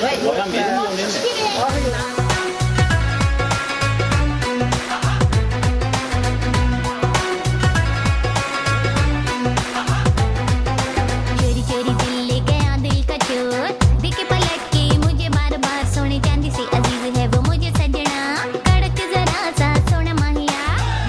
Hocam benim mi o benim mi? चोरी चोरी दिल ले गया दिल का चोर देखे पलट के मुझे बार बार सोने चांदी से अजीज है वो मुझे सजना कड़क जरा सा सोना माहिया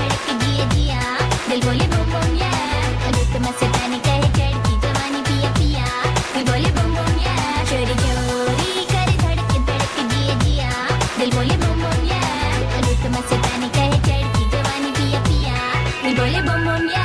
धड़क जिया जिया दिल बोले बम बम या रुत मस्तानी कहे चढ़की जवानी पिया पिया दिल बोले बम बम या चोरी चोरी करे धड़क धड़क जिया जिया दिल बोले बम बम या रुत मस्तानी कहे चढ़की जवानी पिया पिया दिल बोले बम बम या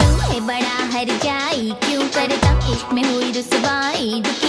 तू है बड़ा हर जाई क्यों करता इश्क में हुई रुसवाई दुखी